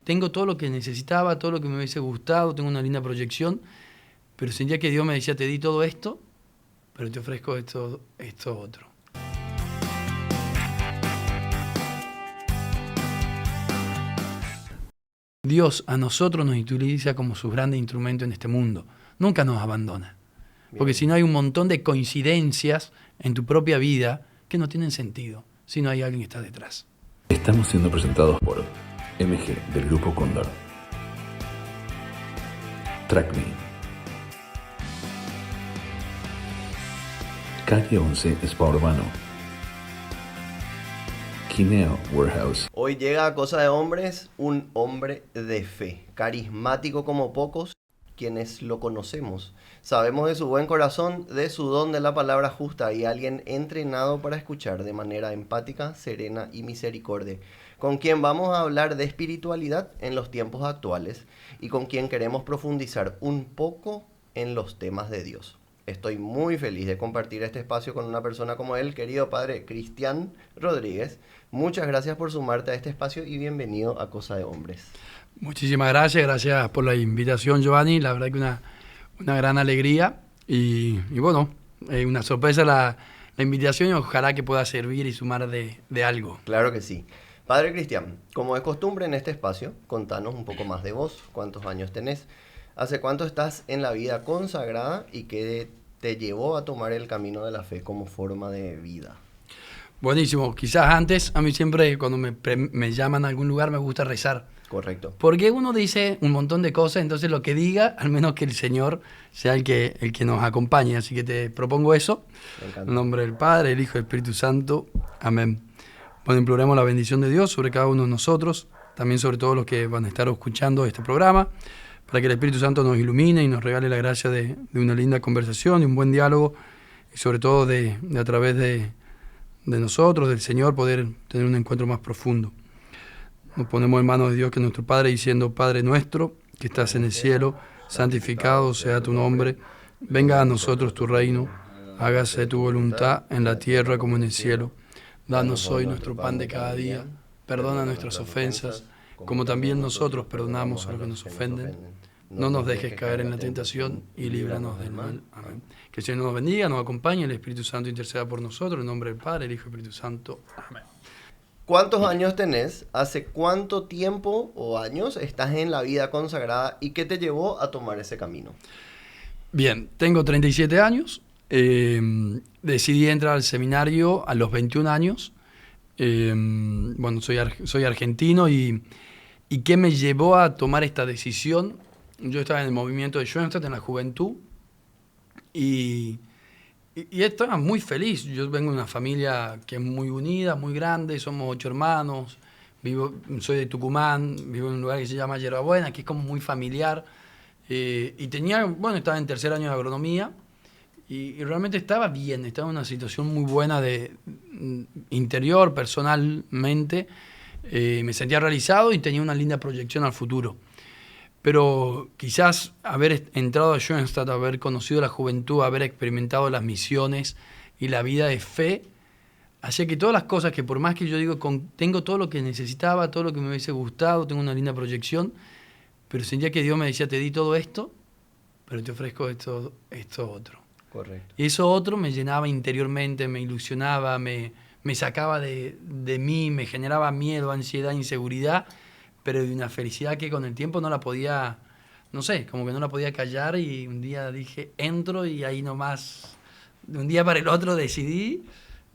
tengo todo lo que necesitaba, todo lo que me hubiese gustado, tengo una linda proyección, pero sentía que Dios me decía, te di todo esto, pero te ofrezco esto otro. Dios a nosotros nos utiliza como sus grandes instrumentos en este mundo. Nunca nos abandona. Porque si no hay un montón de coincidencias en tu propia vida que no tienen sentido, si no hay alguien que está detrás. Estamos siendo presentados por MG del Grupo Cóndor. TrackMe. Calle 11 Spa Urbano. Kineo Warehouse. Hoy llega a Cosa de Hombres un hombre de fe, carismático como pocos quienes lo conocemos. Sabemos de su buen corazón, de su don de la palabra justa y alguien entrenado para escuchar de manera empática, serena y misericordia, con quien vamos a hablar de espiritualidad en los tiempos actuales y con quien queremos profundizar un poco en los temas de Dios. Estoy muy feliz de compartir este espacio con una persona como él, querido padre Cristian Rodríguez. Muchas gracias por sumarte a este espacio y bienvenido a Cosa de Hombres. Muchísimas gracias por la invitación, Giovanni. La verdad que una gran alegría y bueno, una sorpresa la invitación y ojalá que pueda servir y sumar de algo. Claro que sí. Padre Cristian, como es costumbre en este espacio, contanos un poco más de vos, cuántos años tenés, hace cuánto estás en la vida consagrada y qué te llevó a tomar el camino de la fe como forma de vida. Buenísimo. Quizás antes, a mí siempre cuando me llaman a algún lugar me gusta rezar. Correcto. Porque uno dice un montón de cosas, entonces lo que diga, al menos que el Señor sea el que nos acompañe. Así que te propongo eso. Me encanta. En nombre del Padre, del Hijo y del Espíritu Santo. Amén. Bueno, imploremos la bendición de Dios sobre cada uno de nosotros, también sobre todos los que van a estar escuchando este programa, para que el Espíritu Santo nos ilumine y nos regale la gracia de una linda conversación, de un buen diálogo, y sobre todo de a través de nosotros, del Señor, poder tener un encuentro más profundo. Nos ponemos en manos de Dios, que es nuestro Padre, diciendo, Padre nuestro, que estás en el cielo, santificado sea tu nombre, venga a nosotros tu reino, hágase tu voluntad en la tierra como en el cielo. Danos hoy nuestro pan de cada día, perdona nuestras ofensas, como también nosotros perdonamos a los que nos ofenden. No nos dejes caer en la tentación y líbranos del mal. Amén. Que el Señor nos bendiga, nos acompañe, el Espíritu Santo interceda por nosotros, en nombre del Padre, el Hijo y el Espíritu Santo. Amén. ¿Cuántos años tenés? ¿Hace cuánto tiempo o años estás en la vida consagrada y qué te llevó a tomar ese camino? Bien, tengo 37 años. Decidí entrar al seminario a los 21 años. Bueno, soy argentino y ¿qué me llevó a tomar esta decisión? Yo estaba en el movimiento de Schoenstatt en la juventud y estaba muy feliz. Yo vengo de una familia que es muy unida, muy grande, somos 8 hermanos, soy de Tucumán, vivo en un lugar que se llama Yerbabuena, que es como muy familiar. Y estaba en tercer año de agronomía y realmente estaba bien, estaba en una situación muy buena de interior, personalmente. Me sentía realizado y tenía una linda proyección al futuro. Pero quizás haber entrado a Schoenstatt, haber conocido la juventud, haber experimentado las misiones y la vida de fe, hacía que todas las cosas que por más que yo digo, tengo todo lo que necesitaba, todo lo que me hubiese gustado, tengo una linda proyección, pero sentía que Dios me decía, te di todo esto, pero te ofrezco esto otro. Correcto. Y eso otro me llenaba interiormente, me ilusionaba, me sacaba de mí, me generaba miedo, ansiedad, inseguridad, pero de una felicidad que con el tiempo no la podía, no sé, como que no la podía callar y un día dije, entro y ahí nomás, de un día para el otro decidí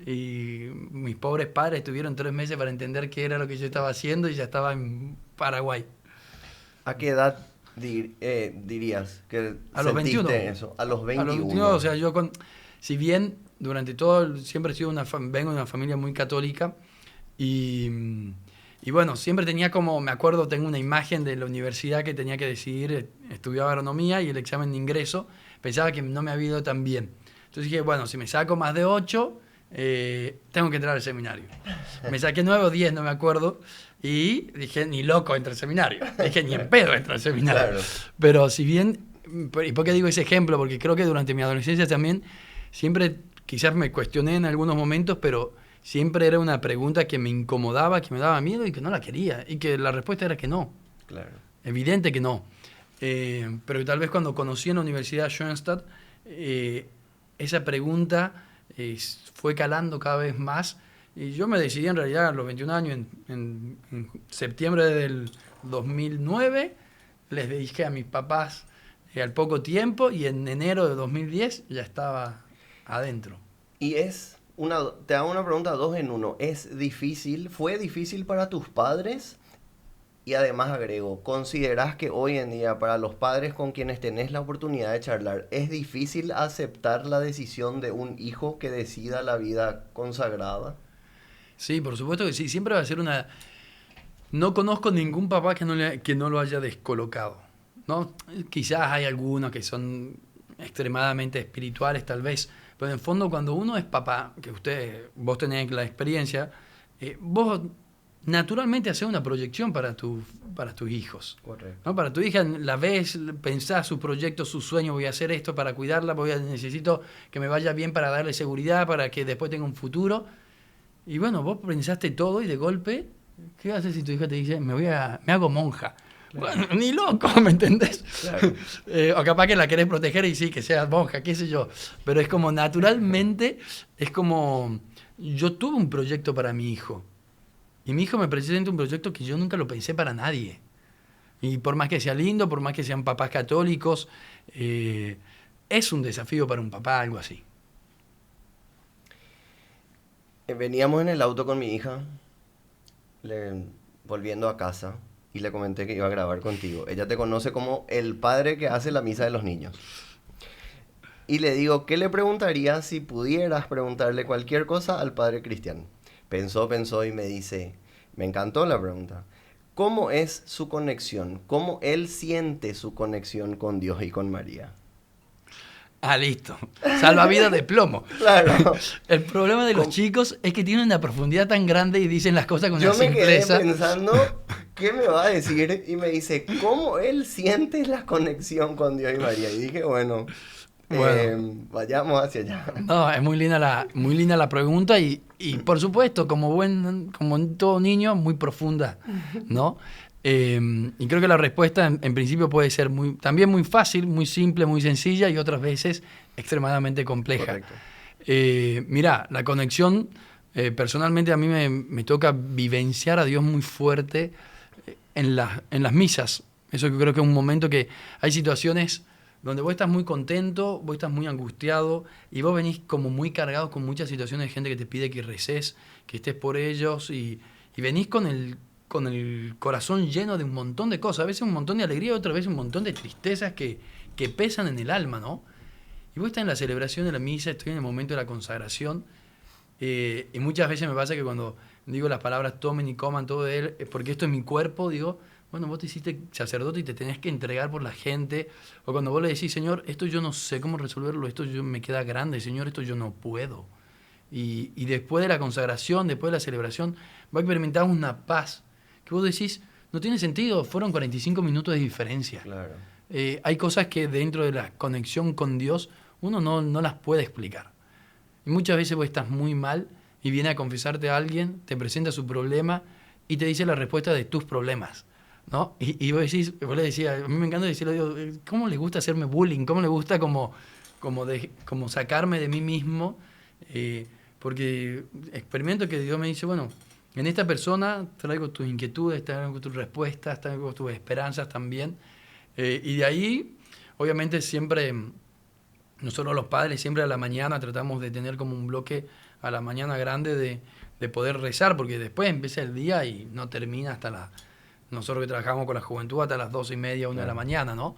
y mis pobres padres tuvieron 3 meses para entender qué era lo que yo estaba haciendo y ya estaba en Paraguay. ¿A qué edad dirías que A los sentiste 21. eso? A los 21. A los 21, o sea, si bien durante todo, siempre he sido vengo de una familia muy católica y bueno, siempre tenía me acuerdo, tengo una imagen de la universidad que tenía que decidir, estudiaba agronomía y el examen de ingreso, pensaba que no me había ido tan bien. Entonces dije, bueno, si me saco más de 8, tengo que entrar al seminario. Me saqué 9 o 10, no me acuerdo, y dije, ni loco entro al seminario. Dije, ni en pedo entro al seminario. Claro. Pero si bien, ¿y por qué digo ese ejemplo? Porque creo que durante mi adolescencia también, siempre quizás me cuestioné en algunos momentos, pero siempre era una pregunta que me incomodaba, que me daba miedo y que no la quería. Y que la respuesta era que no. Claro. Evidente que no. Pero tal vez cuando conocí en la Universidad Schoenstatt, esa pregunta fue calando cada vez más. Y yo me decidí en realidad a los 21 años, en septiembre del 2009, les dije a mis papás al poco tiempo, y en enero de 2010 ya estaba adentro. Y te hago una pregunta 2 en 1. ¿Fue difícil para tus padres? Y además agrego, ¿considerás que hoy en día para los padres con quienes tenés la oportunidad de charlar, es difícil aceptar la decisión de un hijo que decida la vida consagrada? Sí, por supuesto que sí. Siempre va a ser una... No conozco ningún papá que no lo haya descolocado, ¿no? Quizás hay algunos que son extremadamente espirituales, tal vez, pero en el fondo cuando uno es papá, vos tenés la experiencia, vos naturalmente haces una proyección para tus hijos. Correcto. ¿No? Para tu hija la ves, pensás sus proyectos, sus sueños, voy a hacer esto para cuidarla, necesito que me vaya bien para darle seguridad, para que después tenga un futuro. Y bueno, vos pensaste todo y de golpe, ¿qué haces si tu hija te dice, me hago monja? Claro. Bueno, ni loco, ¿me entendés? Claro. O capaz que la querés proteger y sí, que seas monja, qué sé yo. Pero es como naturalmente, es como, yo tuve un proyecto para mi hijo. Y mi hijo me presenta un proyecto que yo nunca lo pensé para nadie. Y por más que sea lindo, por más que sean papás católicos, es un desafío para un papá, algo así. Veníamos en el auto con mi hija, volviendo a casa, y le comenté que iba a grabar contigo. Ella te conoce como el padre que hace la misa de los niños. Y le digo, ¿qué le preguntarías si pudieras preguntarle cualquier cosa al padre Cristian? Pensó y me dice, me encantó la pregunta, ¿cómo es su conexión? ¿Cómo él siente su conexión con Dios y con María? Listo. Salvavidas de plomo. Claro. El problema de los chicos es que tienen una profundidad tan grande y dicen las cosas con una simpleza. Yo me quedé pensando, ¿qué me va a decir? Y me dice, ¿cómo él siente la conexión con Dios y María? Y dije, bueno, vayamos hacia allá. No, es muy linda la pregunta y por supuesto, como todo niño, muy profunda, ¿no? Y creo que la respuesta en principio puede ser también muy fácil, muy simple, muy sencilla y otras veces extremadamente compleja. Mirá, la conexión, personalmente a mí me toca vivenciar a Dios muy fuerte en las misas. Eso que creo que es un momento que hay situaciones donde vos estás muy contento, vos estás muy angustiado y vos venís como muy cargado con muchas situaciones de gente que te pide que reces, que estés por ellos y venís con el corazón lleno de un montón de cosas, a veces un montón de alegría, otras veces un montón de tristezas que pesan en el alma, ¿no? Y vos estás en la celebración de la misa, estoy en el momento de la consagración, y muchas veces me pasa que cuando digo las palabras tomen y coman todo de él, porque esto es mi cuerpo, digo, bueno, vos te hiciste sacerdote y te tenés que entregar por la gente, o cuando vos le decís, Señor, esto yo no sé cómo resolverlo, esto me queda grande, Señor, esto yo no puedo. Y después de la consagración, después de la celebración, va a experimentar una paz que vos decís, no tiene sentido, fueron 45 minutos de diferencia. Claro. Hay cosas que dentro de la conexión con Dios uno no las puede explicar. Y muchas veces vos estás muy mal y viene a confesarte a alguien, te presenta su problema y te dice la respuesta de tus problemas, ¿no? Y vos le decías, a mí me encanta decirlo, digo, ¿cómo le gusta hacerme bullying? ¿Cómo le gusta como sacarme de mí mismo? Porque experimento que Dios me dice, bueno, en esta persona traigo tus inquietudes, traigo tus respuestas, traigo tus esperanzas también. Y de ahí, obviamente, siempre, nosotros los padres, siempre a la mañana tratamos de tener como un bloque a la mañana grande de poder rezar, porque después empieza el día y no termina hasta nosotros que trabajamos con la juventud hasta las 12:30, 1 de la mañana, ¿no?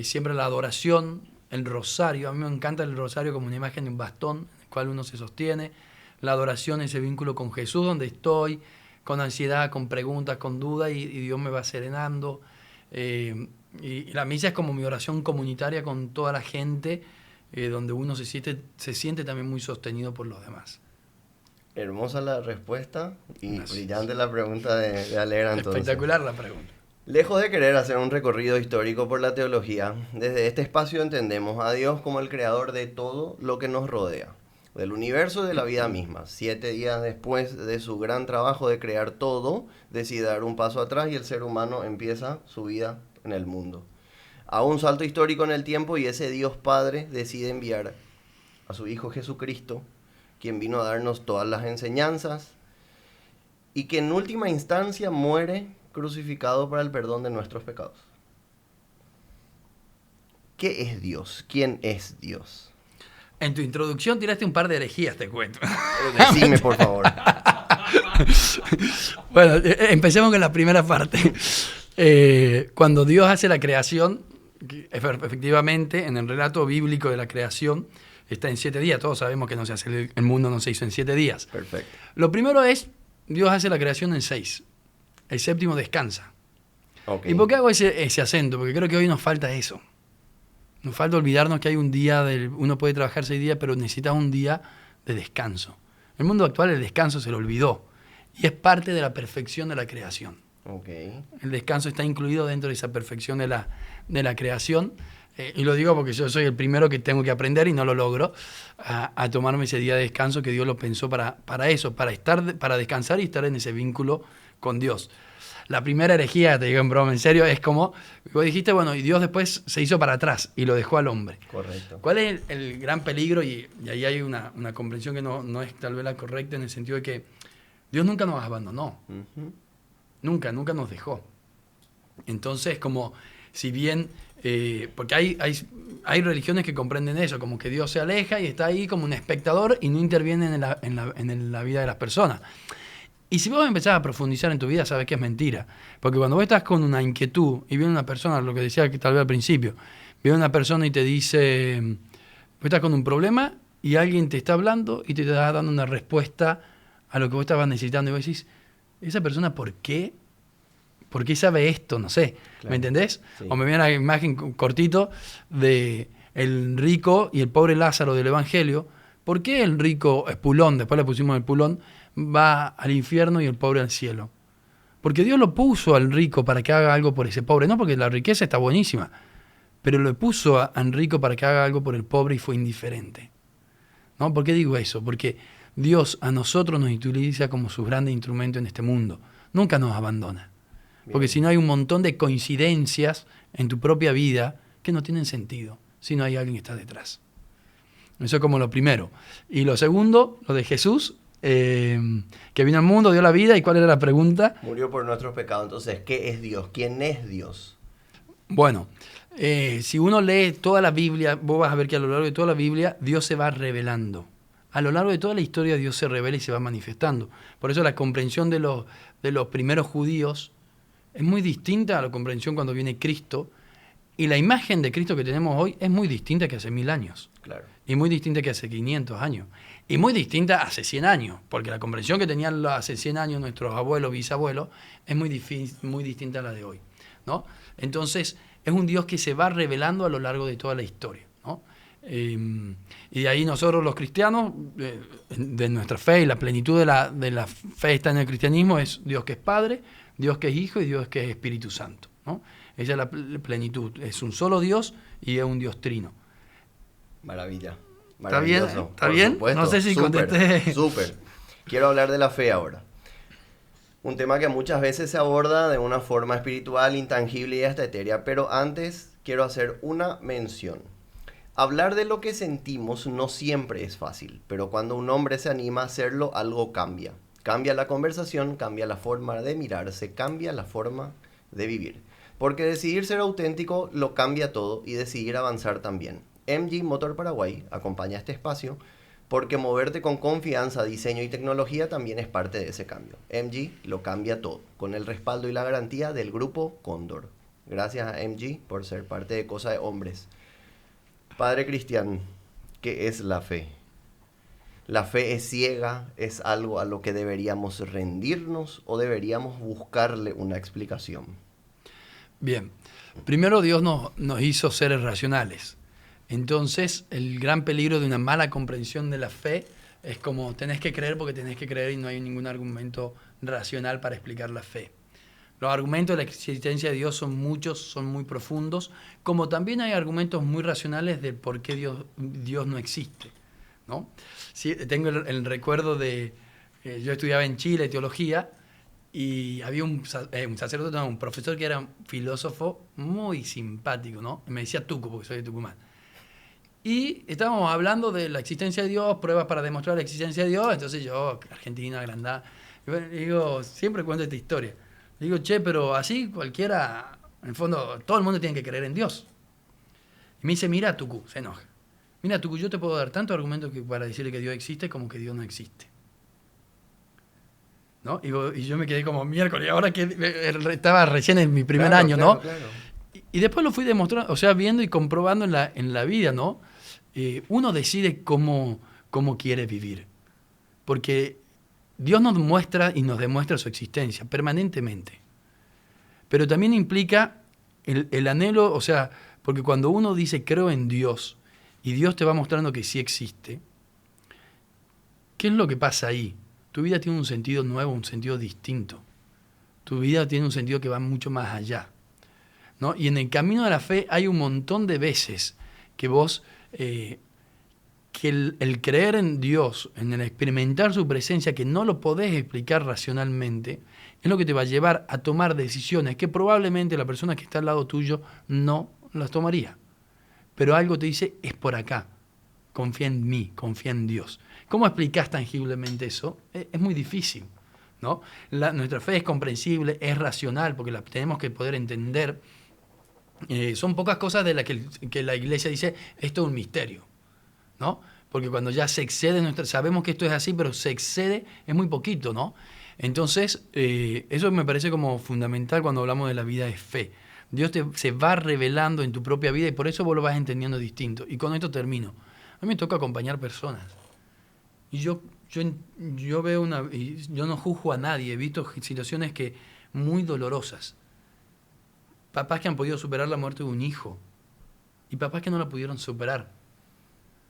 Siempre la adoración, el rosario, a mí me encanta el rosario como una imagen de un bastón en el cual uno se sostiene, la adoración, ese vínculo con Jesús, donde estoy, con ansiedad, con preguntas, con dudas, y Dios me va serenando. Y la misa es como mi oración comunitaria con toda la gente, donde uno se siente también muy sostenido por los demás. Hermosa la respuesta y Gracias. Brillante la pregunta de Alegra entonces. Espectacular la pregunta. Lejos de querer hacer un recorrido histórico por la teología, desde este espacio entendemos a Dios como el creador de todo lo que nos rodea. del universo y de la vida misma. 7 días después de su gran trabajo de crear todo, decide dar un paso atrás y el ser humano empieza su vida en el mundo. A un salto histórico en el tiempo y ese Dios Padre decide enviar a su Hijo Jesucristo, quien vino a darnos todas las enseñanzas y que en última instancia muere crucificado para el perdón de nuestros pecados. ¿Qué es Dios? ¿Quién es Dios? En tu introducción tiraste un par de herejías, te cuento. Decime, por favor. Bueno, empecemos con la primera parte. Cuando Dios hace la creación, efectivamente, en el relato bíblico de la creación, está en 7 días. Todos sabemos que el mundo no se hizo en 7 días. Perfecto. Lo primero es, Dios hace la creación en 6. El séptimo descansa. Okay. ¿Y por qué hago ese acento? Porque creo que hoy nos falta eso. Nos falta olvidarnos que hay un día, uno puede trabajar 6 días, pero necesita un día de descanso. En el mundo actual el descanso se lo olvidó. Y es parte de la perfección de la creación. Okay. El descanso está incluido dentro de esa perfección de la creación. Y lo digo porque yo soy el primero que tengo que aprender y no lo logro, a tomarme ese día de descanso que Dios lo pensó para eso, para descansar y estar en ese vínculo con Dios. La primera herejía, te digo en broma, en serio, es como, vos dijiste, bueno, y Dios después se hizo para atrás y lo dejó al hombre. Correcto. ¿Cuál es el gran peligro? Y ahí hay una comprensión que no es tal vez la correcta, en el sentido de que Dios nunca nos abandonó. Uh-huh. Nunca nos dejó. Entonces, como si bien, porque hay religiones que comprenden eso, como que Dios se aleja y está ahí como un espectador y no interviene en la vida de las personas. Y si vos empezás a profundizar en tu vida, sabes que es mentira. Porque cuando vos estás con una inquietud y viene una persona, lo que decía que tal vez al principio, viene una persona y te dice, vos estás con un problema y alguien te está hablando y te está dando una respuesta a lo que vos estabas necesitando. Y vos decís, ¿esa persona por qué sabe esto? No sé, claro. ¿Me entendés? Sí. O me viene la imagen cortito de el rico y el pobre Lázaro del Evangelio. ¿Por qué el rico Espulón, después le pusimos el Pulón, va al infierno y el pobre al cielo? Porque Dios lo puso al rico para que haga algo por ese pobre, no porque la riqueza está buenísima, pero lo puso al rico para que haga algo por el pobre y fue indiferente. ¿No? ¿Por qué digo eso? Porque Dios a nosotros nos utiliza como su grande instrumento en este mundo. Nunca nos abandona. Bien. Porque si no hay un montón de coincidencias en tu propia vida que no tienen sentido, si no hay alguien que está detrás. Eso es como lo primero. Y lo segundo, lo de Jesús, que vino al mundo, dio la vida. ¿Y cuál era la pregunta? Murió por nuestros pecados. Entonces, ¿qué es Dios? ¿Quién es Dios? Bueno, si uno lee toda la Biblia, vos vas a ver que a lo largo de toda la Biblia Dios se va revelando. A lo largo de toda la historia Dios se revela y se va manifestando. Por eso la comprensión de los primeros judíos es muy distinta a la comprensión cuando viene Cristo. Y la imagen de Cristo que tenemos hoy es muy distinta que hace 1000 años. Claro. Y muy distinta que hace 500 años. Y muy distinta hace 100 años. Porque la comprensión que tenían hace 100 años nuestros abuelos, bisabuelos, es muy distinta a la de hoy, ¿no? Entonces, es un Dios que se va revelando a lo largo de toda la historia, ¿no? Y de ahí nosotros los cristianos, de nuestra fe y la plenitud de la fe está en el cristianismo, es Dios que es Padre, Dios que es Hijo y Dios que es Espíritu Santo, ¿no? Esa es la plenitud. Es un solo Dios y es un Dios trino. Maravilla. ¿Está bien? ¿Está bien? Supuesto. No sé si contesté. Súper. Quiero hablar de la fe ahora. Un tema que muchas veces se aborda de una forma espiritual, intangible y hasta etérea, pero antes quiero hacer una mención. Hablar de lo que sentimos no siempre es fácil, pero cuando un hombre se anima a hacerlo, algo cambia. Cambia la conversación, cambia la forma de mirarse, cambia la forma de vivir. Porque decidir ser auténtico lo cambia todo y decidir avanzar también. MG Motor Paraguay acompaña este espacio porque moverte con confianza, diseño y tecnología también es parte de ese cambio. MG lo cambia todo, con el respaldo y la garantía del Grupo Cóndor. Gracias a MG por ser parte de Cosa de Hombres. Padre Cristian, ¿qué es la fe? ¿La fe es ciega? ¿Es algo a lo que deberíamos rendirnos o deberíamos buscarle una explicación? Bien, primero Dios nos hizo seres racionales. Entonces, el gran peligro de una mala comprensión de la fe es como tenés que creer porque tenés que creer y no hay ningún argumento racional para explicar la fe. Los argumentos de la existencia de Dios son muchos, son muy profundos, como también hay argumentos muy racionales del por qué Dios no existe, ¿no? Sí, tengo el recuerdo de... yo estudiaba en Chile teología y había un sacerdote, no, un profesor que era un filósofo muy simpático, ¿no? Me decía Tucu, porque soy de Tucumán. Y estábamos hablando de la existencia de Dios, pruebas para demostrar la existencia de Dios. Entonces yo, Argentina, agrandada, digo, siempre cuento esta historia. Digo, che, pero así cualquiera, en el fondo, todo el mundo tiene que creer en Dios. Y me dice, mira, Tucu, se enoja. Mira, Tucu, yo te puedo dar tantos argumentos para decirle que Dios existe como que Dios no existe. ¿No? Y yo me quedé como miércoles, ahora que estaba recién en mi primer año, claro, ¿no? Claro. Y después lo fui demostrando, o sea, viendo y comprobando en la vida, ¿no? Uno decide cómo quiere vivir. Porque Dios nos muestra y nos demuestra su existencia permanentemente. Pero también implica el anhelo, o sea, porque cuando uno dice creo en Dios y Dios te va mostrando que sí existe, ¿qué es lo que pasa ahí? Tu vida tiene un sentido nuevo, un sentido distinto. Tu vida tiene un sentido que va mucho más allá, ¿no? Y en el camino de la fe hay un montón de veces que vos, que el creer en Dios, en el experimentar su presencia, que no lo podés explicar racionalmente, es lo que te va a llevar a tomar decisiones que probablemente la persona que está al lado tuyo no las tomaría. Pero algo te dice, es por acá. Confía en mí, confía en Dios. ¿Cómo explicás tangiblemente eso? Es muy difícil, ¿no? Nuestra fe es comprensible, es racional, porque la tenemos que poder entender. Son pocas cosas de las que la Iglesia dice, esto es un misterio, ¿no? Porque cuando ya se excede, sabemos que esto es así, pero se excede, es muy poquito, ¿no? Entonces, eso me parece como fundamental cuando hablamos de la vida de fe. Dios se va revelando en tu propia vida y por eso vos lo vas entendiendo distinto. Y con esto termino. A mí me toca acompañar personas. Y yo veo y yo no juzgo a nadie. He visto situaciones muy dolorosas. Papás que han podido superar la muerte de un hijo. Y papás que no la pudieron superar.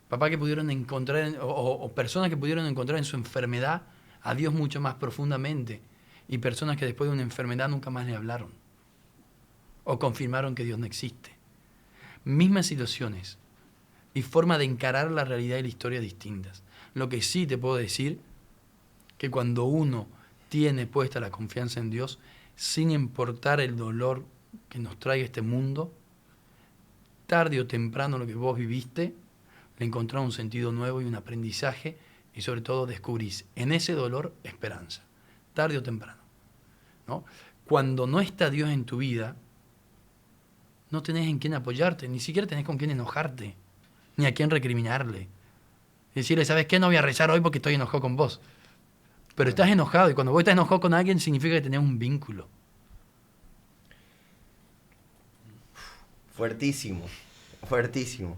Papás que pudieron encontrar, o personas que pudieron encontrar en su enfermedad a Dios mucho más profundamente. Y personas que después de una enfermedad nunca más le hablaron. O confirmaron que Dios no existe. Mismas situaciones. Y forma de encarar la realidad y la historia distintas. Lo que sí te puedo decir, que cuando uno tiene puesta la confianza en Dios, sin importar el dolor que nos traiga este mundo, tarde o temprano lo que vos viviste, le encontrás un sentido nuevo y un aprendizaje, y sobre todo descubrís en ese dolor esperanza, tarde o temprano, ¿no? Cuando no está Dios en tu vida, no tenés en quién apoyarte, ni siquiera tenés con quién enojarte, ni a quién recriminarle. Decirle, ¿sabes qué? No voy a rezar hoy porque estoy enojado con vos. Pero estás enojado, y cuando vos estás enojado con alguien significa que tenés un vínculo. Fuertísimo, fuertísimo.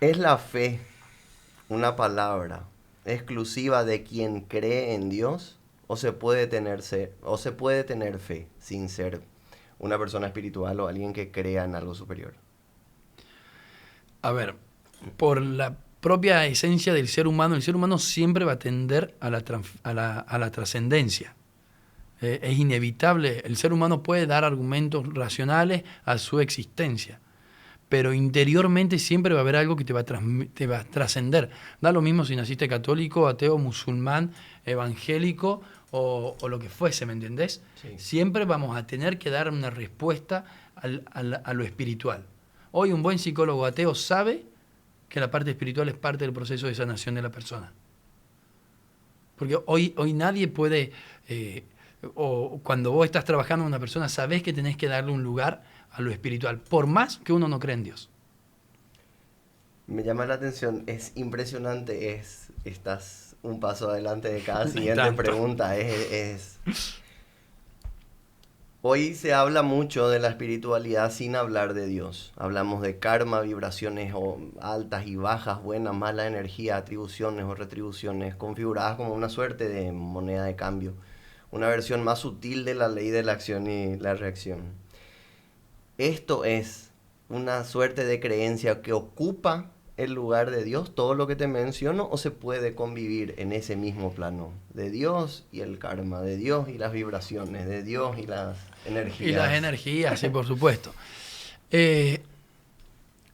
¿Es la fe una palabra exclusiva de quien cree en Dios? ¿O se puede tener fe sin ser una persona espiritual o alguien que crea en algo superior? A ver, por la propia esencia del ser humano, el ser humano siempre va a tender a la trascendencia. Es inevitable, el ser humano puede dar argumentos racionales a su existencia, pero interiormente siempre va a haber algo que te va a trascender. Da lo mismo si naciste católico, ateo, musulmán, evangélico o lo que fuese, ¿me entendés? Sí. Siempre vamos a tener que dar una respuesta a lo espiritual. Hoy un buen psicólogo ateo sabe que la parte espiritual es parte del proceso de sanación de la persona. Porque hoy nadie puede, o cuando vos estás trabajando con una persona, sabés que tenés que darle un lugar a lo espiritual, por más que uno no cree en Dios. Me llama la atención, es impresionante, estás un paso adelante de cada siguiente pregunta. Hoy se habla mucho de la espiritualidad sin hablar de Dios. Hablamos de karma, vibraciones altas y bajas, buenas, malas energías, atribuciones o retribuciones, configuradas como una suerte de moneda de cambio. Una versión más sutil de la ley de la acción y la reacción. Esto es una suerte de creencia que ocupa el lugar de Dios, todo lo que te menciono, o se puede convivir en ese mismo plano de Dios y el karma, de Dios y las vibraciones, de Dios y las energías. Y las energías, sí, por supuesto.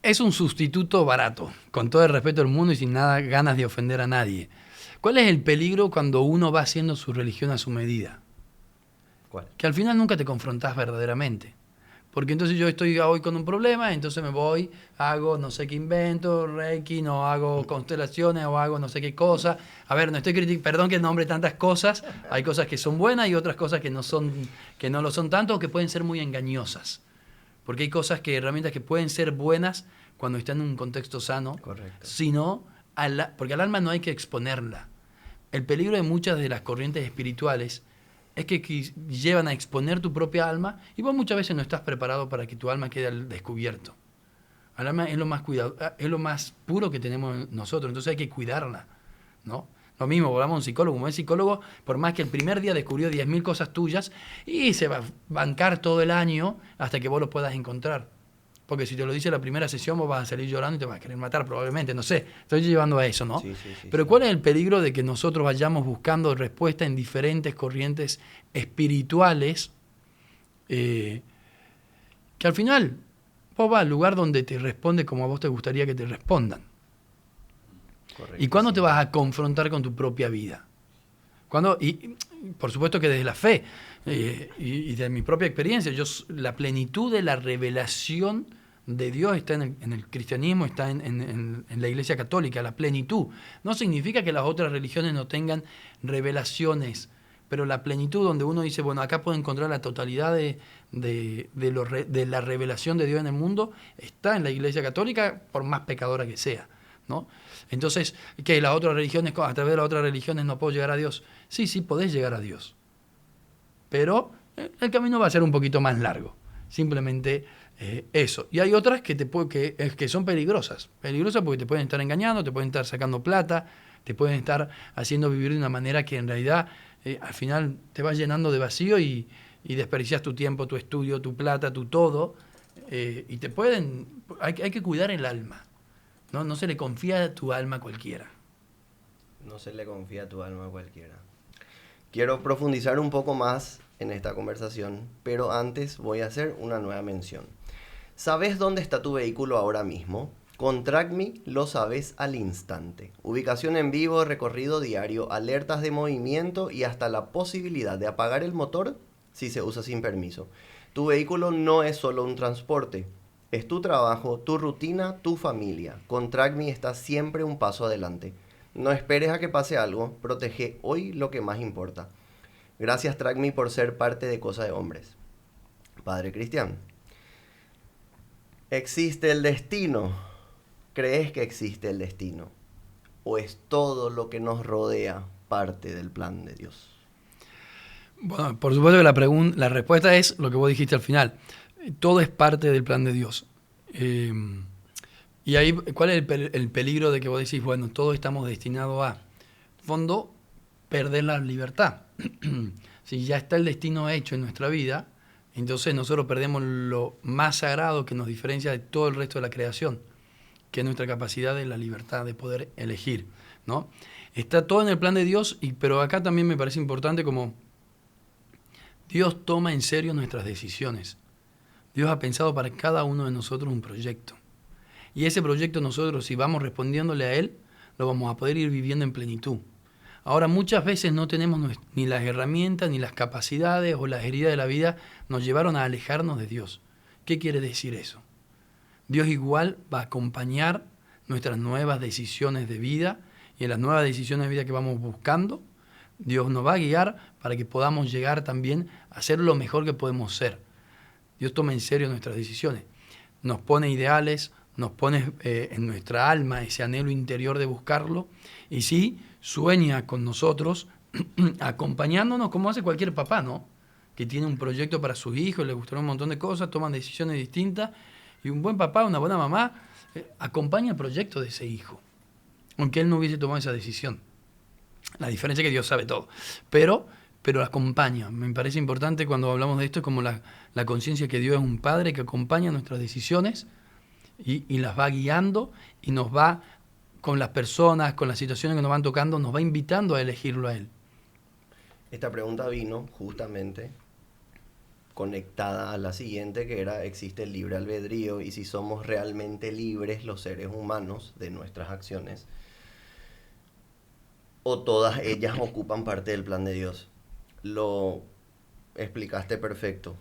Es un sustituto barato, con todo el respeto del mundo y sin nada ganas de ofender a nadie. ¿Cuál es el peligro cuando uno va haciendo su religión a su medida? ¿Cuál? Que al final nunca te confrontás verdaderamente. Porque entonces yo estoy hoy con un problema, entonces me voy, hago no sé qué invento, Reiki, no hago constelaciones o hago no sé qué cosa. A ver, no estoy criticando, perdón que nombre tantas cosas, hay cosas que son buenas y otras cosas que no lo son tanto o que pueden ser muy engañosas. Porque hay herramientas que pueden ser buenas cuando están en un contexto sano, Correcto. sino porque al alma no hay que exponerla. El peligro de muchas de las corrientes espirituales es que llevan a exponer tu propia alma y vos muchas veces no estás preparado para que tu alma quede al descubierto. El alma es lo más es lo más puro que tenemos nosotros, entonces hay que cuidarla, ¿no? Lo mismo, volvamos a un psicólogo. Como es psicólogo, por más que el primer día descubrió 10.000 cosas tuyas, y se va a bancar todo el año hasta que vos lo puedas encontrar. Porque si te lo dice la primera sesión, vos vas a salir llorando y te vas a querer matar probablemente, no sé. Estoy llevando a eso, ¿no? Sí. Pero ¿cuál es el peligro de que nosotros vayamos buscando respuesta en diferentes corrientes espirituales que al final vos vas al lugar donde te responde como a vos te gustaría que te respondan? Correcto, ¿Y cuándo sí. te vas a confrontar con tu propia vida? Y por supuesto que desde la fe y de mi propia experiencia, la plenitud de la revelación de Dios está en el cristianismo, está en la Iglesia Católica, la plenitud. No significa que las otras religiones no tengan revelaciones, pero la plenitud donde uno dice, bueno, acá puedo encontrar la totalidad de la revelación de Dios en el mundo, está en la Iglesia Católica, por más pecadora que sea, ¿no? Entonces, que las otras religiones, a través de las otras religiones no puedo llegar a Dios. Sí, podés llegar a Dios. Pero el camino va a ser un poquito más largo. Simplemente eso. Y hay otras que son peligrosas. Peligrosas porque te pueden estar engañando, te pueden estar sacando plata, te pueden estar haciendo vivir de una manera que en realidad al final te vas llenando de vacío y desperdicias tu tiempo, tu estudio, tu plata, tu todo. Y hay que cuidar el alma. No se le confía tu alma a cualquiera. No se le confía tu alma a cualquiera. Quiero profundizar un poco más en esta conversación, pero antes voy a hacer una nueva mención. ¿Sabes dónde está tu vehículo ahora mismo? Con TrackMe lo sabes al instante. Ubicación en vivo, recorrido diario, alertas de movimiento y hasta la posibilidad de apagar el motor si se usa sin permiso. Tu vehículo no es solo un transporte. Es tu trabajo, tu rutina, tu familia. Con TrackMe estás siempre un paso adelante. No esperes a que pase algo, protege hoy lo que más importa. Gracias TrackMe por ser parte de Cosa de Hombres. Padre Cristian, ¿existe el destino? ¿Crees que existe el destino? ¿O es todo lo que nos rodea parte del plan de Dios? Bueno, por supuesto que la respuesta es lo que vos dijiste al final. Todo es parte del plan de Dios. Y ahí, ¿cuál es el peligro de que vos decís, bueno, todos estamos destinados a, fondo, perder la libertad? Si ya está el destino hecho en nuestra vida, entonces nosotros perdemos lo más sagrado que nos diferencia de todo el resto de la creación, que es nuestra capacidad de la libertad de poder elegir, ¿no? Está todo en el plan de Dios, pero acá también me parece importante como Dios toma en serio nuestras decisiones. Dios ha pensado para cada uno de nosotros un proyecto. Y ese proyecto nosotros, si vamos respondiéndole a Él, lo vamos a poder ir viviendo en plenitud. Ahora, muchas veces no tenemos ni las herramientas, ni las capacidades o las heridas de la vida nos llevaron a alejarnos de Dios. ¿Qué quiere decir eso? Dios igual va a acompañar nuestras nuevas decisiones de vida y en las nuevas decisiones de vida que vamos buscando, Dios nos va a guiar para que podamos llegar también a ser lo mejor que podemos ser. Dios toma en serio nuestras decisiones. Nos pone ideales, nos pone en nuestra alma ese anhelo interior de buscarlo y sí, sueña con nosotros acompañándonos como hace cualquier papá, ¿no? Que tiene un proyecto para sus hijos, le gustaron un montón de cosas, toman decisiones distintas y un buen papá, una buena mamá acompaña el proyecto de ese hijo, aunque él no hubiese tomado esa decisión. La diferencia es que Dios sabe todo, pero acompaña. Me parece importante cuando hablamos de esto como la conciencia que Dios es un padre que acompaña nuestras decisiones y las va guiando y nos va, con las personas, con las situaciones que nos van tocando, nos va invitando a elegirlo a Él. Esta pregunta vino justamente conectada a la siguiente, que era: existe el libre albedrío, y si somos realmente libres los seres humanos de nuestras acciones, o todas ellas ocupan parte del plan de Dios. Lo explicaste perfecto.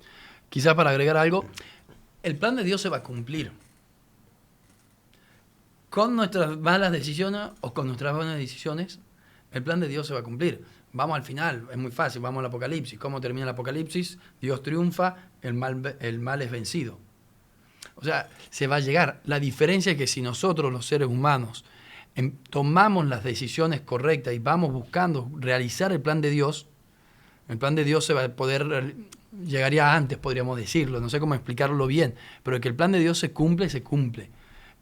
Quizás para agregar algo, el plan de Dios se va a cumplir. Con nuestras malas decisiones o con nuestras buenas decisiones, el plan de Dios se va a cumplir. Vamos al final, es muy fácil, vamos al Apocalipsis. ¿Cómo termina el Apocalipsis? Dios triunfa, el mal es vencido. O sea, se va a llegar. La diferencia es que si nosotros, los seres humanos, tomamos las decisiones correctas y vamos buscando realizar el plan de Dios se va a poder, llegaría antes, podríamos decirlo, no sé cómo explicarlo bien, pero que el plan de Dios se cumple, se cumple.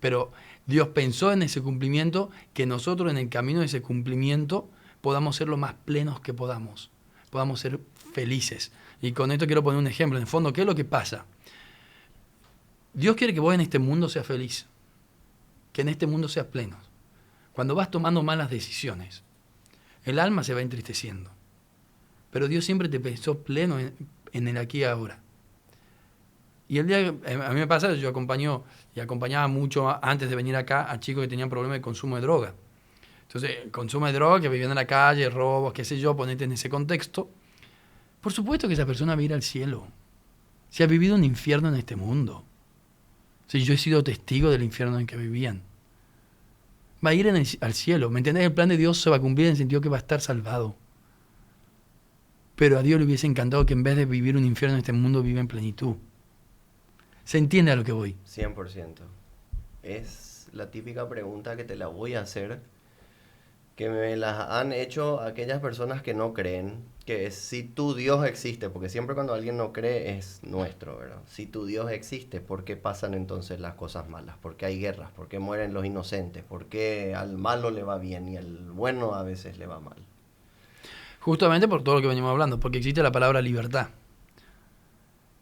Pero Dios pensó en ese cumplimiento, que nosotros en el camino de ese cumplimiento podamos ser lo más plenos que podamos ser felices. Y con esto quiero poner un ejemplo. En el fondo, ¿qué es lo que pasa? Dios quiere que vos en este mundo seas feliz, que en este mundo seas pleno. Cuando vas tomando malas decisiones, el alma se va entristeciendo. Pero Dios siempre te pensó pleno en el aquí y ahora. Y el día que a mí me pasa, yo acompañaba mucho antes de venir acá a chicos que tenían problemas de consumo de droga. Entonces, consumo de droga, que vivían en la calle, robos, qué sé yo, ponete en ese contexto. Por supuesto que esa persona va a ir al cielo. Si ha vivido un infierno en este mundo. Si yo he sido testigo del infierno en que vivían. Va a ir al cielo. ¿Me entendés? El plan de Dios se va a cumplir en el sentido que va a estar salvado. Pero a Dios le hubiese encantado que en vez de vivir un infierno en este mundo, viva en plenitud. ¿Se entiende a lo que voy? 100%. Es la típica pregunta que te la voy a hacer, que me las han hecho aquellas personas que no creen, que es: si tu Dios existe, porque siempre cuando alguien no cree es nuestro, ¿verdad? Si tu Dios existe, ¿por qué pasan entonces las cosas malas? ¿Por qué hay guerras? ¿Por qué mueren los inocentes? ¿Por qué al malo le va bien y al bueno a veces le va mal? Justamente por todo lo que venimos hablando, porque existe la palabra libertad.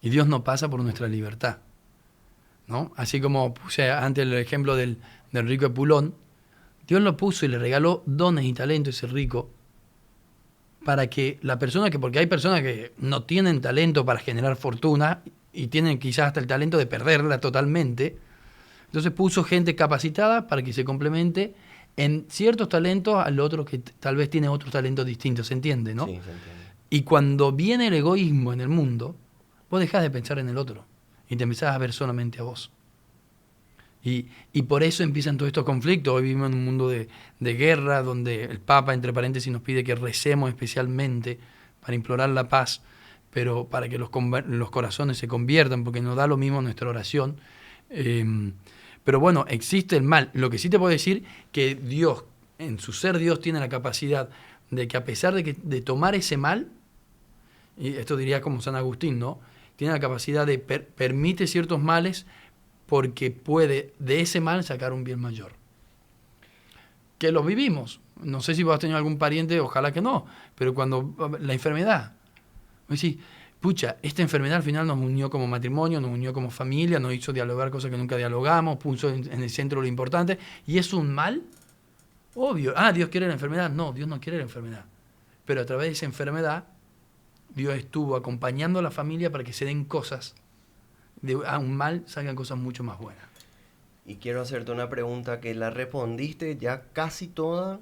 Y Dios no pasa por nuestra libertad, ¿no? Así como puse antes el ejemplo del rico Epulón, Dios lo puso y le regaló dones y talento a ese rico para que la persona porque hay personas que no tienen talento para generar fortuna y tienen quizás hasta el talento de perderla totalmente. Entonces puso gente capacitada para que se complemente en ciertos talentos al otro que tal vez tiene otros talentos distintos, ¿se entiende, no? Sí, se entiende. Y cuando viene el egoísmo en el mundo, vos dejás de pensar en el otro y te empezás a ver solamente a vos. Y por eso empiezan todos estos conflictos. Hoy vivimos en un mundo de guerra, donde el Papa, entre paréntesis, nos pide que recemos especialmente para implorar la paz, pero para que los corazones se conviertan, porque nos da lo mismo nuestra oración. Pero bueno, existe el mal. Lo que sí te puedo decir, que Dios, en su ser Dios, tiene la capacidad de que a pesar de tomar ese mal, y esto diría como San Agustín, ¿no? Tiene la capacidad de permite ciertos males porque puede de ese mal sacar un bien mayor. Que lo vivimos. No sé si vos has tenido algún pariente, ojalá que no, pero cuando la enfermedad, vos decís, pucha, esta enfermedad al final nos unió como matrimonio, nos unió como familia, nos hizo dialogar cosas que nunca dialogamos, puso en el centro lo importante, y es un mal, obvio. Dios quiere la enfermedad. No, Dios no quiere la enfermedad. Pero a través de esa enfermedad, Dios estuvo acompañando a la familia para que se den cosas, a un mal salgan cosas mucho más buenas. Y quiero hacerte una pregunta que la respondiste ya casi toda,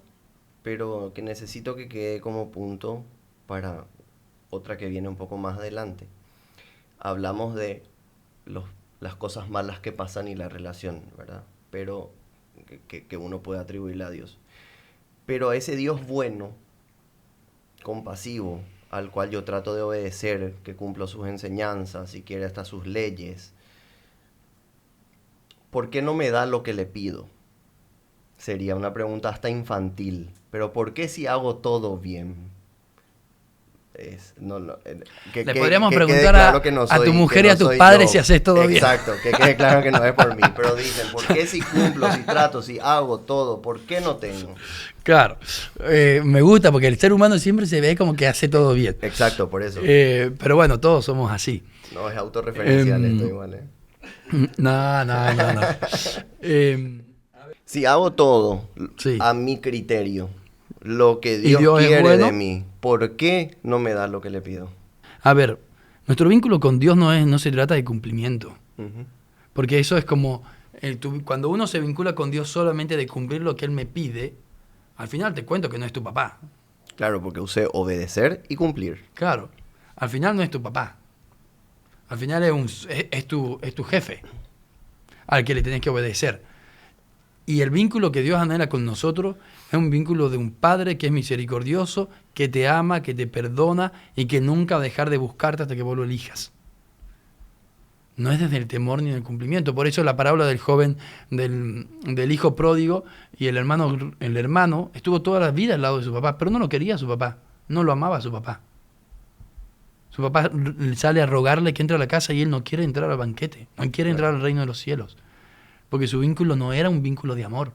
pero que necesito que quede como punto para otra que viene un poco más adelante. Hablamos de las cosas malas que pasan y la relación, ¿verdad? Pero que uno puede atribuirle a Dios. Pero a ese Dios bueno, compasivo, al cual yo trato de obedecer, que cumplo sus enseñanzas, si quiere hasta sus leyes, ¿por qué no me da lo que le pido? Sería una pregunta hasta infantil. Pero ¿por qué si hago todo bien? Le podríamos preguntar a tu mujer y a tus padres si haces todo bien. Exacto, que quede claro que no es por mí. Pero dicen, ¿por qué si cumplo, si trato, si hago todo? ¿Por qué no tengo? Claro, me gusta porque el ser humano siempre se ve como que hace todo bien. Exacto, por eso. Pero bueno, todos somos así. No es autorreferencial esto igual, No. Si hago todo sí. a mi criterio, lo que Dios quiere de mí, ¿por qué no me da lo que le pido? A ver, Nuestro vínculo con Dios no se trata de cumplimiento. Ujú. Porque eso es como, cuando uno se vincula con Dios solamente de cumplir lo que Él me pide, al final te cuento que no es tu papá. Claro, porque usé obedecer y cumplir. Claro, al final no es tu papá. Al final es tu jefe al que le tenés que obedecer. Y el vínculo que Dios anhela con nosotros es un vínculo de un Padre que es misericordioso, que te ama, que te perdona y que nunca va a dejar de buscarte hasta que vos lo elijas. No es desde el temor ni del cumplimiento. Por eso la parábola del joven, del hijo pródigo, y el hermano estuvo toda la vida al lado de su papá, pero no lo quería a su papá, no lo amaba a su papá. Su papá sale a rogarle que entre a la casa y él no quiere entrar al banquete, no quiere entrar al reino de los cielos. Porque su vínculo no era un vínculo de amor,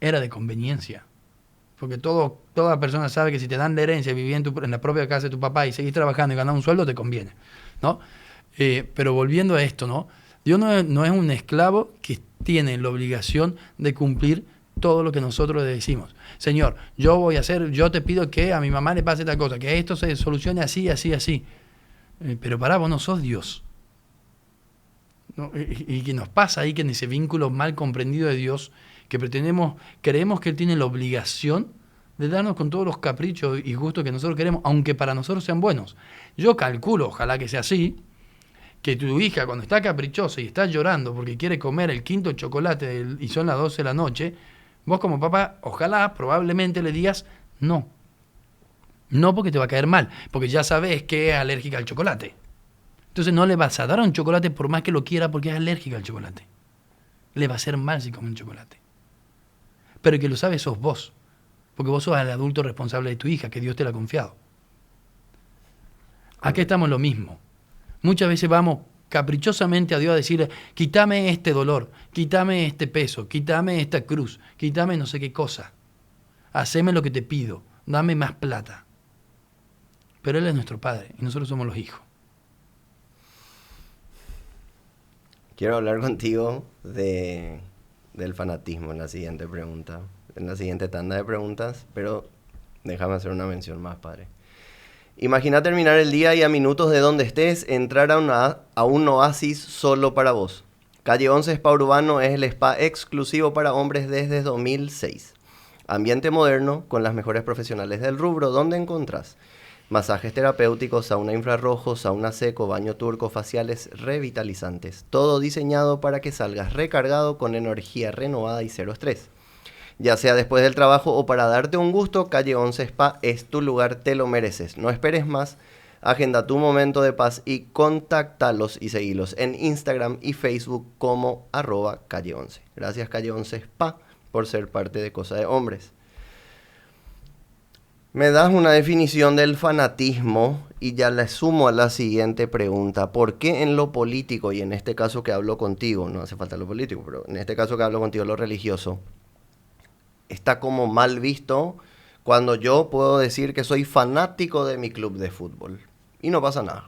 era de conveniencia. Porque toda persona sabe que si te dan la herencia y vivir en la propia casa de tu papá y seguir trabajando y ganar un sueldo, te conviene, ¿no? Pero volviendo a esto, ¿no? Dios no es un esclavo que tiene la obligación de cumplir todo lo que nosotros le decimos. Señor, yo te pido que a mi mamá le pase tal cosa, que esto se solucione así, así, así. Pero vos no sos Dios. ¿No? Y que nos pasa ahí que en ese vínculo mal comprendido de Dios, que creemos que Él tiene la obligación de darnos con todos los caprichos y gustos que nosotros queremos, aunque para nosotros sean buenos. Yo calculo, ojalá que sea así, que tu hija cuando está caprichosa y está llorando porque quiere comer el quinto chocolate y son las 12 de la noche, vos como papá, ojalá, probablemente le digas no. No porque te va a caer mal, porque ya sabes que es alérgica al chocolate. Entonces no le vas a dar un chocolate por más que lo quiera porque es alérgica al chocolate. Le va a hacer mal si come un chocolate. Pero el que lo sabe sos vos, porque vos sos el adulto responsable de tu hija, que Dios te la ha confiado. Aquí estamos lo mismo. Muchas veces vamos caprichosamente a Dios a decirle, quítame este dolor, quítame este peso, quítame esta cruz, quítame no sé qué cosa. Haceme lo que te pido, dame más plata. Pero Él es nuestro Padre y nosotros somos los hijos. Quiero hablar contigo del fanatismo en la siguiente pregunta, en la siguiente tanda de preguntas, pero déjame hacer una mención más, padre. Imagina terminar el día y a minutos de donde estés, entrar a un oasis solo para vos. Calle 11 Spa Urbano es el spa exclusivo para hombres desde 2006. Ambiente moderno con las mejores profesionales del rubro, donde encontrás masajes terapéuticos, sauna infrarrojo, sauna seco, baño turco, faciales revitalizantes. Todo diseñado para que salgas recargado con energía renovada y cero estrés. Ya sea después del trabajo o para darte un gusto, Calle 11 Spa es tu lugar, te lo mereces. No esperes más, agenda tu momento de paz y contáctalos y seguilos en Instagram y Facebook como @Calle 11. Gracias Calle 11 Spa por ser parte de Cosa de Hombres. Me das una definición del fanatismo y ya le sumo a la siguiente pregunta. ¿Por qué en lo político, y en este caso que hablo contigo, no hace falta lo político, pero en este caso que hablo contigo, lo religioso, está como mal visto cuando yo puedo decir que soy fanático de mi club de fútbol? Y no pasa nada.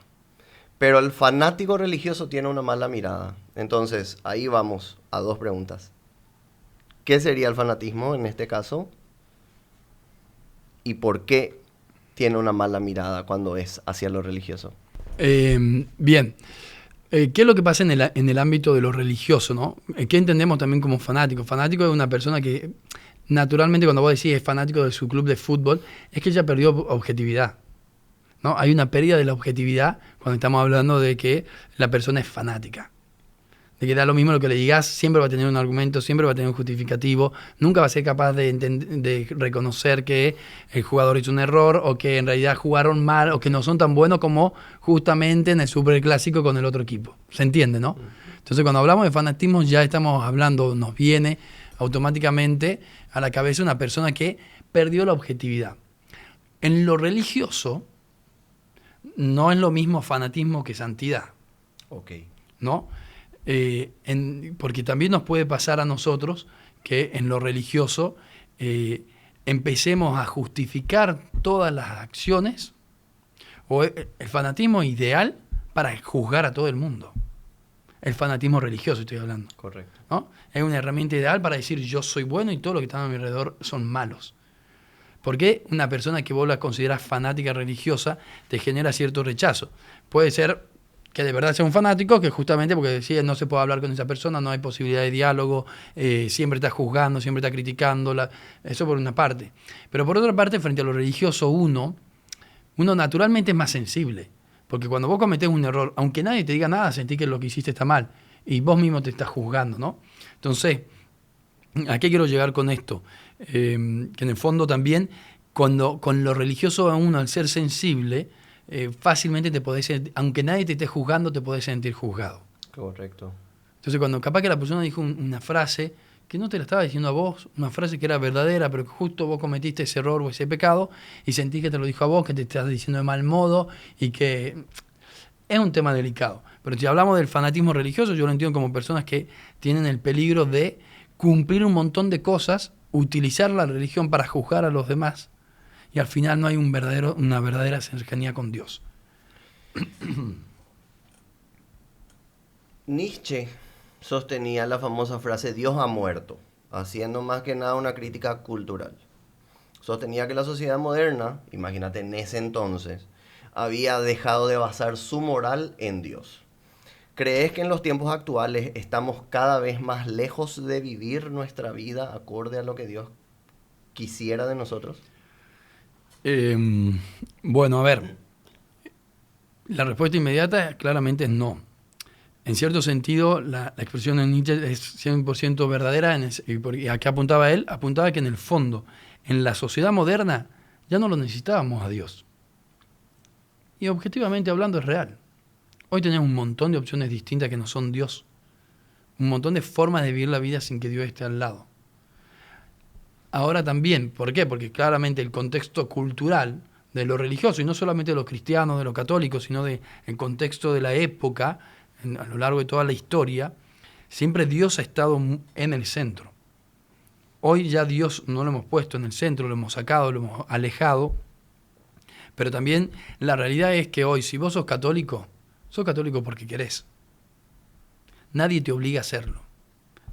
Pero el fanático religioso tiene una mala mirada. Entonces, ahí vamos a dos preguntas. ¿Qué sería el fanatismo en este caso? ¿Y por qué tiene una mala mirada cuando es hacia lo religioso? Bien. ¿Qué es lo que pasa en el ámbito de lo religioso, ¿no? ¿Qué entendemos también como fanático? Fanático es una persona que naturalmente cuando vos decís es fanático de su club de fútbol, es que ella perdió objetividad, ¿no? Hay una pérdida de la objetividad cuando estamos hablando de que la persona es fanática. De que da lo mismo lo que le digas, siempre va a tener un argumento, siempre va a tener un justificativo, nunca va a ser capaz de reconocer que el jugador hizo un error o que en realidad jugaron mal o que no son tan buenos como justamente en el superclásico con el otro equipo. ¿Se entiende, no? Entonces cuando hablamos de fanatismo ya estamos hablando, nos viene automáticamente a la cabeza una persona que perdió la objetividad. En lo religioso no es lo mismo fanatismo que santidad. Ok. ¿No? Porque también nos puede pasar a nosotros que en lo religioso empecemos a justificar todas las acciones o el fanatismo ideal para juzgar a todo el mundo. El fanatismo religioso estoy hablando. Correcto. ¿No? Es una herramienta ideal para decir yo soy bueno y todo lo que está a mi alrededor son malos. ¿Por qué una persona que vos la considerás fanática religiosa te genera cierto rechazo? Puede ser que de verdad sea un fanático, que justamente porque decía no se puede hablar con esa persona, no hay posibilidad de diálogo, siempre está juzgando, siempre está criticándola, eso por una parte. Pero por otra parte, frente a lo religioso, uno naturalmente es más sensible, porque cuando vos cometés un error, aunque nadie te diga nada, sentís que lo que hiciste está mal, y vos mismo te estás juzgando, ¿no? Entonces, ¿a qué quiero llegar con esto? Que en el fondo también, con lo religioso a uno, al ser sensible, fácilmente te podés, aunque nadie te esté juzgando, te podés sentir juzgado. Correcto. Entonces, cuando capaz que la persona dijo una frase que no te la estaba diciendo a vos, una frase que era verdadera, pero que justo vos cometiste ese error o ese pecado, y sentís que te lo dijo a vos, que te estás diciendo de mal modo, y que es un tema delicado. Pero si hablamos del fanatismo religioso, yo lo entiendo como personas que tienen el peligro de cumplir un montón de cosas, utilizar la religión para juzgar a los demás, y al final no hay una verdadera cercanía con Dios. Nietzsche sostenía la famosa frase Dios ha muerto, haciendo más que nada una crítica cultural. Sostenía que la sociedad moderna, imagínate en ese entonces, había dejado de basar su moral en Dios. ¿Crees que en los tiempos actuales estamos cada vez más lejos de vivir nuestra vida acorde a lo que Dios quisiera de nosotros? Bueno, a ver, la respuesta inmediata claramente es no. En cierto sentido, la expresión de Nietzsche es 100% verdadera, y a qué apuntaba él, apuntaba que en el fondo, en la sociedad moderna, ya no lo necesitábamos a Dios. Y objetivamente hablando es real. Hoy tenemos un montón de opciones distintas que no son Dios. Un montón de formas de vivir la vida sin que Dios esté al lado. Ahora también, ¿por qué? Porque claramente el contexto cultural de lo religioso, y no solamente de los cristianos, de los católicos, sino del contexto de la época, a lo largo de toda la historia, siempre Dios ha estado en el centro. Hoy ya Dios no lo hemos puesto en el centro, lo hemos sacado, lo hemos alejado, pero también la realidad es que hoy, si vos sos católico porque querés. Nadie te obliga a hacerlo.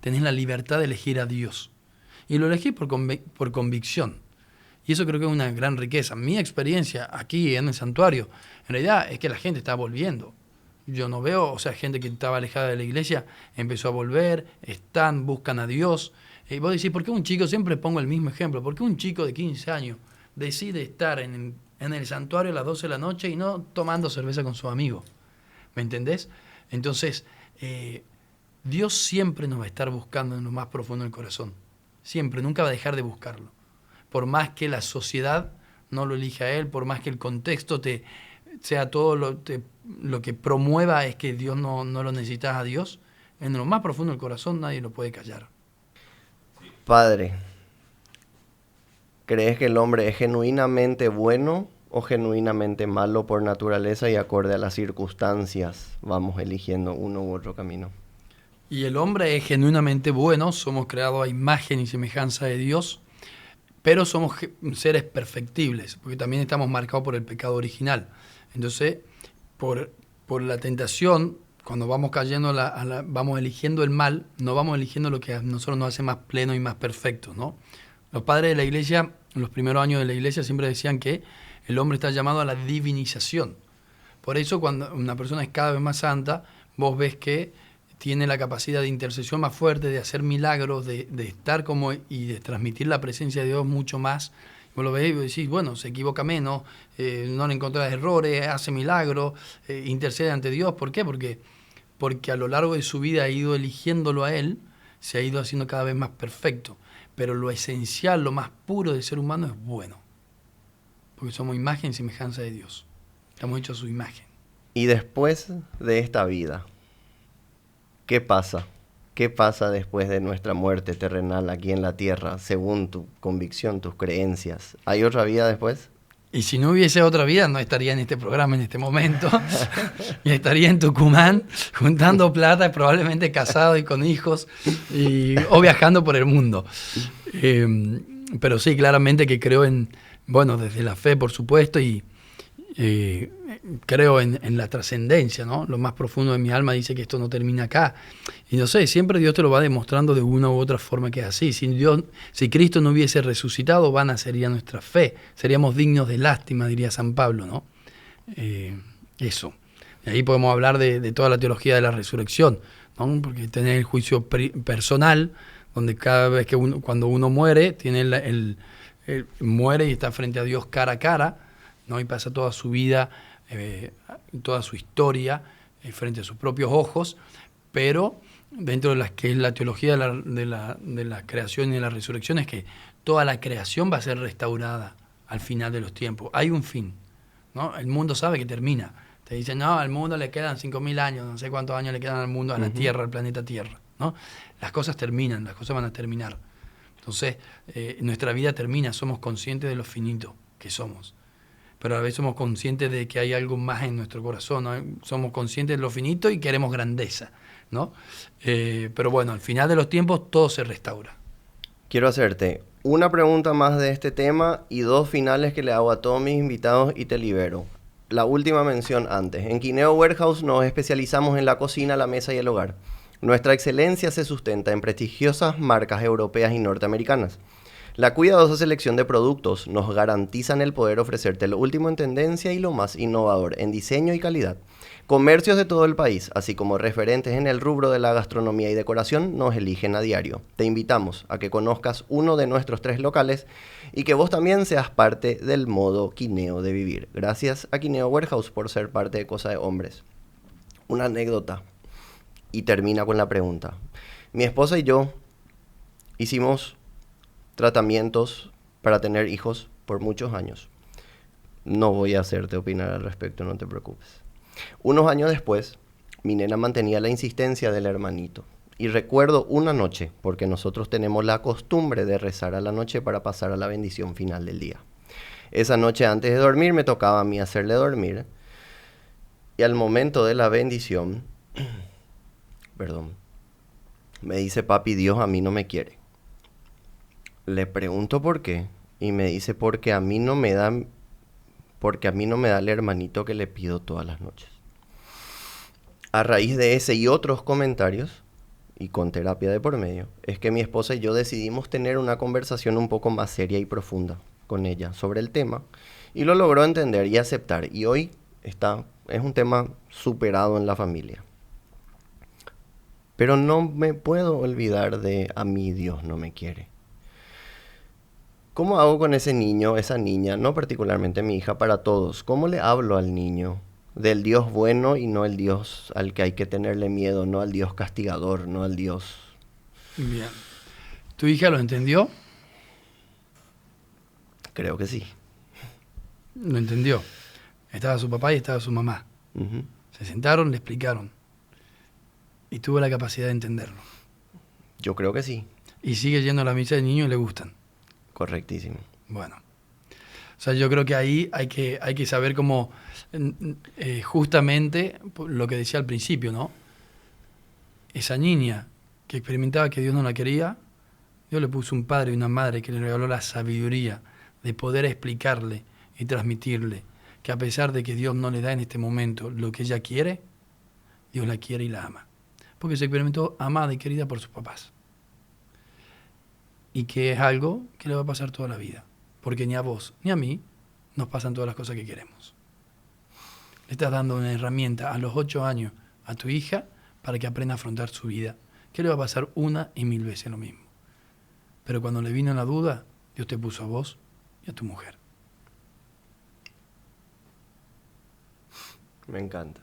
Tenés la libertad de elegir a Dios. Y lo elegís por convicción. Y eso creo que es una gran riqueza. Mi experiencia aquí en el santuario, en realidad es que la gente está volviendo. Yo no veo, gente que estaba alejada de la iglesia empezó a volver, buscan a Dios. Y vos decís, ¿por qué un chico, siempre pongo el mismo ejemplo, por qué un chico de 15 años decide estar en el santuario a las 12 de la noche y no tomando cerveza con su amigo? ¿Me entendés? Entonces, Dios siempre nos va a estar buscando en lo más profundo del corazón. Siempre, nunca va a dejar de buscarlo. Por más que la sociedad no lo elija a Él, por más que el contexto sea todo lo que promueva es que Dios no lo necesitas a Dios, en lo más profundo del corazón nadie lo puede callar. Padre, ¿crees que el hombre es genuinamente bueno o genuinamente malo por naturaleza y acorde a las circunstancias vamos eligiendo uno u otro camino? Y el hombre es genuinamente bueno, somos creados a imagen y semejanza de Dios, pero somos seres perfectibles, porque también estamos marcados por el pecado original. Entonces, por la tentación, cuando vamos cayendo, vamos eligiendo el mal, no vamos eligiendo lo que a nosotros nos hace más plenos y más perfectos, ¿no? Los padres de la iglesia, en los primeros años de la iglesia, siempre decían que el hombre está llamado a la divinización. Por eso, cuando una persona es cada vez más santa, vos ves que tiene la capacidad de intercesión más fuerte, de hacer milagros, de estar y de transmitir la presencia de Dios mucho más. Vos lo veis y decís, bueno, se equivoca menos, no le encontrás errores, hace milagros, intercede ante Dios. ¿Por qué? Porque a lo largo de su vida ha ido eligiéndolo a Él, se ha ido haciendo cada vez más perfecto. Pero lo esencial, lo más puro del ser humano es bueno. Porque somos imagen y semejanza de Dios. Estamos hechos a su imagen. Y después de esta vida, ¿qué pasa? ¿Qué pasa después de nuestra muerte terrenal aquí en la tierra, según tu convicción, tus creencias? ¿Hay otra vida después? Y si no hubiese otra vida, no estaría en este programa en este momento. Y estaría en Tucumán, juntando plata, probablemente casado y con hijos, o viajando por el mundo. Pero sí, claramente que creo desde la fe, por supuesto, y creo en la trascendencia, ¿no? Lo más profundo de mi alma dice que esto no termina acá. Y no sé, siempre Dios te lo va demostrando de una u otra forma que es así. Si Cristo no hubiese resucitado, vana sería nuestra fe. Seríamos dignos de lástima, diría San Pablo, ¿no? Eso. Y ahí podemos hablar de toda la teología de la resurrección, ¿no? Porque tener el juicio personal, donde cada vez que cuando uno muere, tiene muere y está frente a Dios cara a cara, ¿no? Y pasa toda su vida, toda su historia, frente a sus propios ojos, pero dentro de las que es la teología de la creación y de la resurrección, es que toda la creación va a ser restaurada al final de los tiempos. Hay un fin, ¿no? El mundo sabe que termina. Te dicen, no, al mundo le quedan 5.000 años, no sé cuántos años le quedan al mundo, a la Tierra, al planeta Tierra, ¿no? Las cosas terminan, las cosas van a terminar. Entonces, nuestra vida termina, somos conscientes de lo finito que somos. Pero a la vez somos conscientes de que hay algo más en nuestro corazón, ¿no? Somos conscientes de lo finito y queremos grandeza, ¿no? Pero bueno, al final de los tiempos todo se restaura. Quiero hacerte una pregunta más de este tema y 2 finales que le hago a todos mis invitados y te libero. La última mención antes. En Quineo Warehouse nos especializamos en la cocina, la mesa y el hogar. Nuestra excelencia se sustenta en prestigiosas marcas europeas y norteamericanas. La cuidadosa selección de productos nos garantizan el poder ofrecerte lo último en tendencia y lo más innovador en diseño y calidad. Comercios de todo el país, así como referentes en el rubro de la gastronomía y decoración, nos eligen a diario. Te invitamos a que conozcas uno de nuestros 3 locales y que vos también seas parte del modo Quineo de vivir. Gracias a Quineo Warehouse por ser parte de Cosa de Hombres. Una anécdota, y termina con la pregunta. Mi esposa y yo hicimos tratamientos para tener hijos por muchos años. No voy a hacerte opinar al respecto, no te preocupes. Unos años después, mi nena mantenía la insistencia del hermanito. Y recuerdo una noche, porque nosotros tenemos la costumbre de rezar a la noche para pasar a la bendición final del día. Esa noche antes de dormir me tocaba a mí hacerle dormir. Y al momento de la bendición, me dice, papi, Dios a mí no me quiere. Le pregunto por qué y me dice porque a mí no me da el hermanito que le pido todas las noches. A raíz de ese y otros comentarios, y con terapia de por medio, es que mi esposa y yo decidimos tener una conversación un poco más seria y profunda con ella sobre el tema, y lo logró entender y aceptar, y hoy es un tema superado en la familia. Pero no me puedo olvidar de a mí Dios no me quiere. ¿Cómo hago con ese niño, esa niña, no particularmente mi hija, para todos? ¿Cómo le hablo al niño del Dios bueno y no el Dios al que hay que tenerle miedo, no al Dios castigador, no al Dios... Bien. ¿Tu hija lo entendió? Creo que sí. Lo entendió. Estaba su papá y estaba su mamá. Uh-huh. Se sentaron, le explicaron. Y tuvo la capacidad de entenderlo. Yo creo que sí. Y sigue yendo a la misa del niño y le gustan. Correctísimo. Bueno. O sea, yo creo que ahí hay que saber cómo, justamente lo que decía al principio, ¿no? Esa niña que experimentaba que Dios no la quería, Dios le puso un padre y una madre que le regaló la sabiduría de poder explicarle y transmitirle que a pesar de que Dios no le da en este momento lo que ella quiere, Dios la quiere y la ama. Porque se experimentó amada y querida por sus papás. Y que es algo que le va a pasar toda la vida. Porque ni a vos ni a mí nos pasan todas las cosas que queremos. Le estás dando una herramienta a los 8 años a tu hija para que aprenda a afrontar su vida. Que le va a pasar 1 y 1000 veces lo mismo. Pero cuando le vino la duda, Dios te puso a vos y a tu mujer. Me encanta.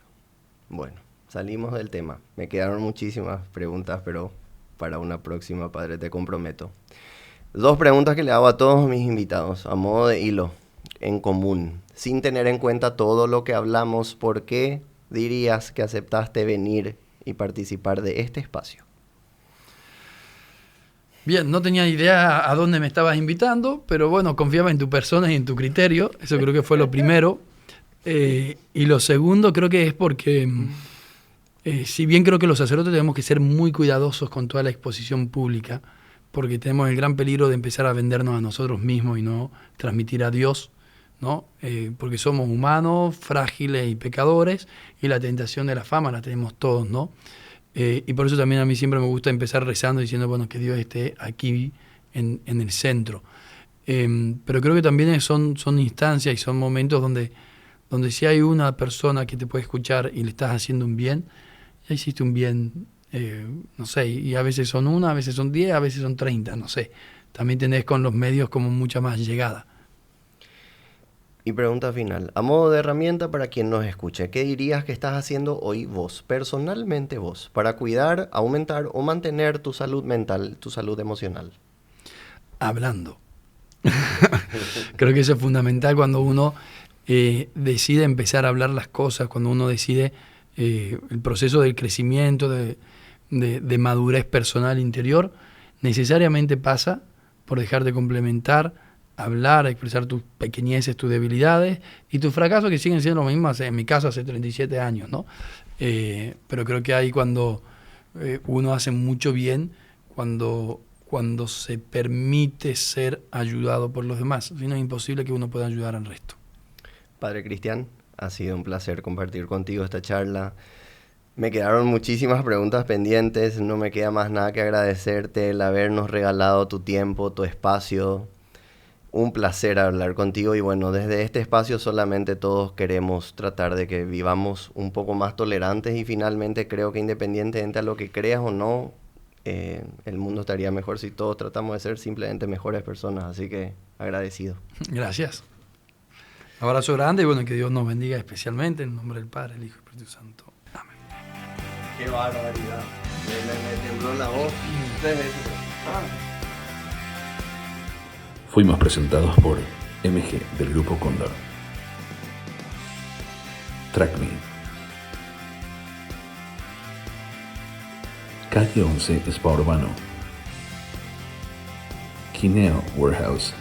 Bueno, salimos del tema. Me quedaron muchísimas preguntas, pero para una próxima, padre, te comprometo. 2 preguntas que le hago a todos mis invitados, a modo de hilo, en común. Sin tener en cuenta todo lo que hablamos, ¿por qué dirías que aceptaste venir y participar de este espacio? Bien, no tenía idea a dónde me estabas invitando, pero bueno, confiaba en tu persona y en tu criterio. Eso creo que fue lo primero. Y lo segundo creo que es porque, si bien creo que los sacerdotes tenemos que ser muy cuidadosos con toda la exposición pública, porque tenemos el gran peligro de empezar a vendernos a nosotros mismos y no transmitir a Dios, ¿no? Porque somos humanos, frágiles y pecadores, y la tentación de la fama la tenemos todos, ¿no? Y por eso también a mí siempre me gusta empezar rezando diciendo, bueno, que Dios esté aquí en el centro. Pero creo que también son instancias y son momentos donde si hay una persona que te puede escuchar y le estás haciendo un bien, ya hiciste un bien, no sé, y a veces son una, a veces son 10, a veces son 30, no sé. También tenés con los medios como mucha más llegada. Y pregunta final, a modo de herramienta para quien nos escuche, ¿qué dirías que estás haciendo hoy vos, personalmente vos, para cuidar, aumentar o mantener tu salud mental, tu salud emocional? Hablando. Creo que eso es fundamental cuando uno decide empezar a hablar las cosas, cuando uno decide el proceso del crecimiento, de madurez personal interior, necesariamente pasa por dejar de complementar, hablar, expresar tus pequeñeces, tus debilidades y tus fracasos, que siguen siendo lo mismo, en mi caso hace 37 años, ¿no? Pero creo que ahí cuando uno hace mucho bien, cuando se permite ser ayudado por los demás. Si no, es imposible que uno pueda ayudar al resto. Padre Cristian, ha sido un placer compartir contigo esta charla. Me quedaron muchísimas preguntas pendientes, no me queda más nada que agradecerte el habernos regalado tu tiempo, tu espacio. Un placer hablar contigo y bueno, desde este espacio solamente todos queremos tratar de que vivamos un poco más tolerantes y finalmente creo que independientemente a lo que creas o no, el mundo estaría mejor si todos tratamos de ser simplemente mejores personas, así que agradecido. Gracias. Abrazo grande y bueno, que Dios nos bendiga especialmente en nombre del Padre, el Hijo y el Espíritu Santo. Amén. Qué barbaridad. Me tembló la voz 3 veces. Fuimos presentados por MG del Grupo Cóndor. TrackMe. Calle 11 Spa Urbano. Kineo Warehouse.